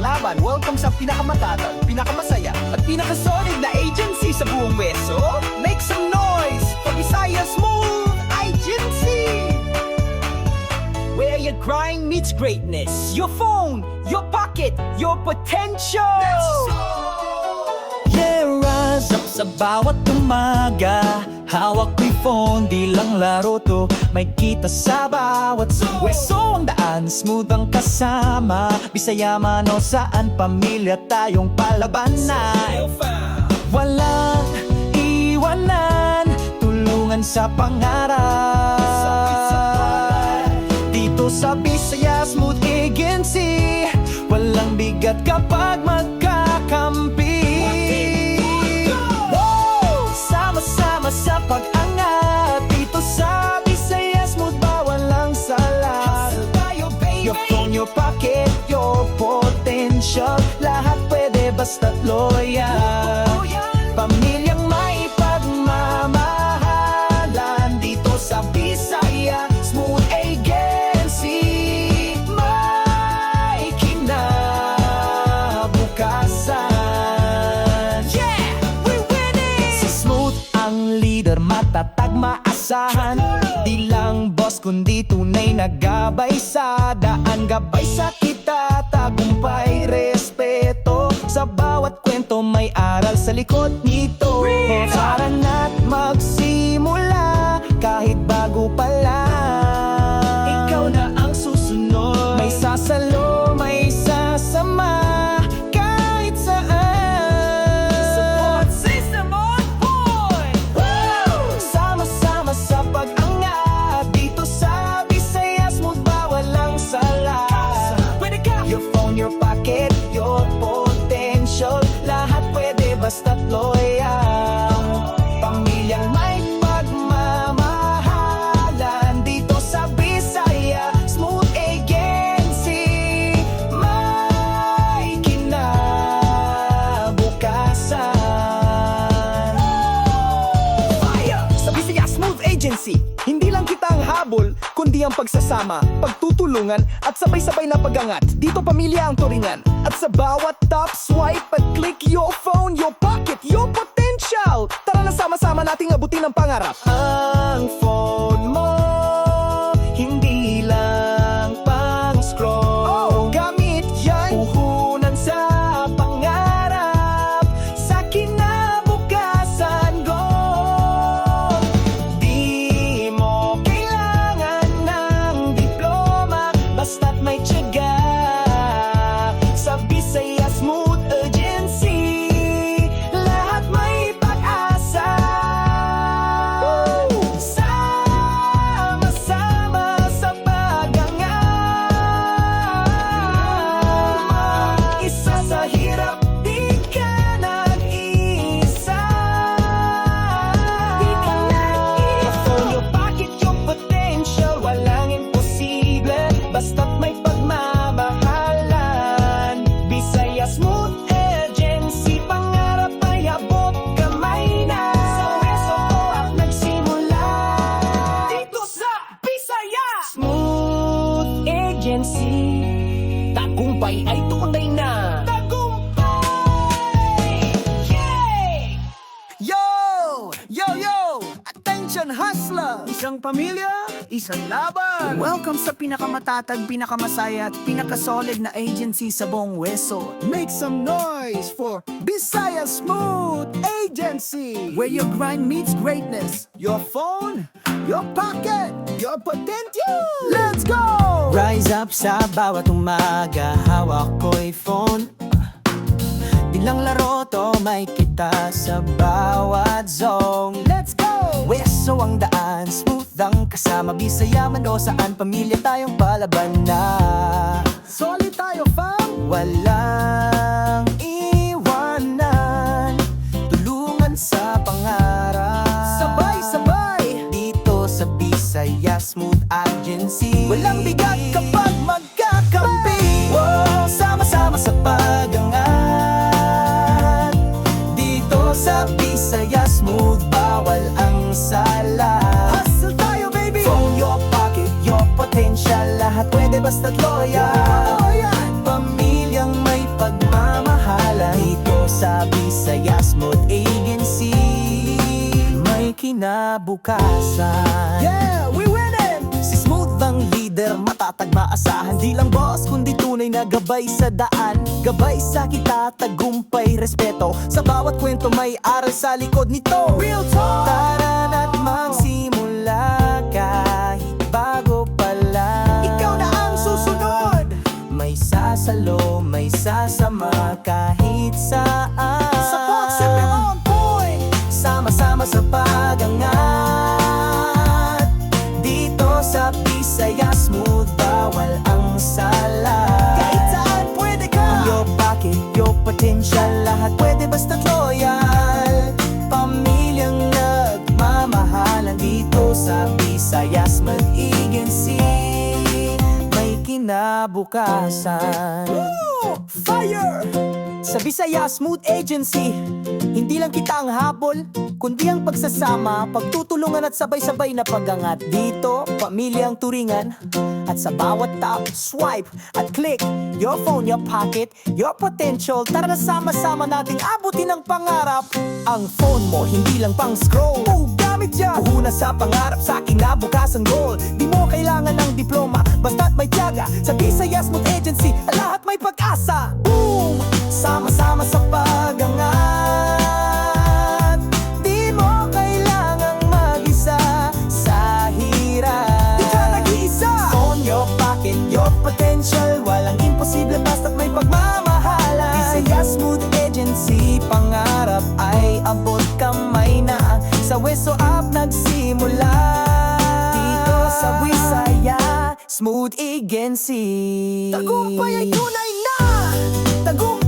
laban. Welcome sa pinakamatatag, pinakamasaya at pinakasolid na agency sa buong Weso. Make some noise for Visayas Smooth Agency, where your grind meets greatness. Your phone, your pocket, your potential. Yeah, rise up sa bawat umaga. Hawak ko'y phone, di lang laro to. May kita sa bawat Weso ang daan, smooth ang kasama. Bisaya man o saan, pamilya tayong palabanan. Walang iwanan, tulungan sa pangarap. Dito sa Visayas Smooth Agency, walang bigat kapag magkakampi. Sama-sama sa pag-angat, dito sa Visayas Smooth, bawal lang salat. Your phone, your pocket, your potential, lahat pwede basta't loyal. Pamilyang may pagmamahalan, dito sa Visayas Smooth Agency. May kinabukasan. Yeah, we're winning! Si Smooth ang leader, matatag, maasahan. Di lang boss kundi tunay na gabay sa daan. Gabay sa kita, tagumpay, respeto. Sa bawat kwento may aral sa likod nito. Tara na't magsimula, kahit bago pa lang. Ikaw na ang susunod. May sasalo, may sasama, kahit saan. Support system on point. Sama-sama sa pag-angat, dito sa Visayas Smooth, bawal lang salat. Your phone, your pocket, your potential, lahat pwede basta't loyal. Pamilyang may pagmamahalan, dito sa Visayas Smooth Agency. May kinabukasan. Fire! Sa Visayas Smooth Agency, hindi lang kita ang habol, kundi ang pagsasama, pagtutulungan at sabay-sabay na pagangat. Dito pamilya ang turingan. At sa bawat top swipe at click, your phone, your pocket, your potential. Tara na sama-sama nating abutin ang pangarap. Ang phone mo, hindi lang pang-scroll. Gamit yan, puhunan sa pangarap, sa kinabukasan. Go! Di mo kailangan ng diploma, basta't may tiyaga. Sa Visayas Smooth Agency, lahat may pag-asa. Sama-sama sa pag-angat, isa sa hirap, di ka nag-iisa. Your phone, your pocket, your potential, walang imposible, basta't may pagmamahalan. Visayas Smooth Agency, pangarap ay abot kamay na. Sa Weso ko at nagsimula, dito sa Visayas Smooth Agency. Tagumpay ay tunay na. Tagumpay! Yay! Yo! Yo, yo! Attention hustler! Isang pamilya, isang laban. Welcome sa pinakamatatag, pinakamasaya at pinakasolid na agency sa buong Weso. Make some noise for Visayas Smooth Agency, where your grind meets greatness. Your phone, your pocket, your potential. Let's go! Rise up sa bawat umaga, hawak ko'y phone. Di lang laro to, may kita sa bawat zone. Let's go! Weso ang daan, smooth ang kasama. Bisaya man o saan, pamilya tayong palaban na. Solid tayo, fam! Walang iwanan, tulungan sa pangarap. Sabay-sabay, dito sa Visayas Smooth Agency. Walang bigat kapag magkakampi. Wow, sama-sama sa pag-angat, dito sa Visayas Smooth, bawal ang sala. Hustle tayo, baby! Phone, your pocket, your potential, lahat pwede basta't loyal. Pamilyang may sa Visayas Smooth Agency. May kinabukasan. Yeah, we winning! Si Smooth ang leader, matatag maasahan. Di lang boss, kundi tunay na gabay sa daan. Gabay sa kita, tagumpay, respeto. Sa bawat kwento may aral sa likod nito. Real talk! Tara na't magsimula kahit bago pa lang. Ikaw na ang susunod! May sasalo, may sasama kahit saan. Sa Fox on point! Sama-sama sa pag-angat. Dito sa Visayas Smooth, bawal ang sala. Kahit saan pwede ka. Your pocket, your potential, lahat pwede basta't loyal. Pamilyang nagmamahalan dito sa Visayas Smooth Agency. May kinabukasan. Fire! Sa Visayas Smooth Agency, hindi lang kita ang habol, kundi ang pagsasama, pagtutulungan at sabay-sabay na pag-angat. Dito, pamilyang turingan. At sa bawat tap, swipe at click, your phone, your pocket, your potential. Tara na sama-sama nating abutin ang pangarap. Ang phone mo, hindi lang pang scroll. Gamit yan, puhunan sa pangarap, sa kinabukasan goal. Di mo kailangan ng diploma, basta't may tiyaga. Sa Visayas Smooth Agency, lahat may pag-asa. Boom! Sama-sama sa pag-angat. Di mo kailangang mag-isa sa hirap. Di ka nag-iisa. On your pocket, your potential. Walang imposible basta't may pagmamahalan. Visayas Smooth Agency, pangarap ay abot kamay na. Sa Weso Up nagsimula. Dito sa Visayas Smooth Agency. Tagumpay ay tunay na. Tagumpay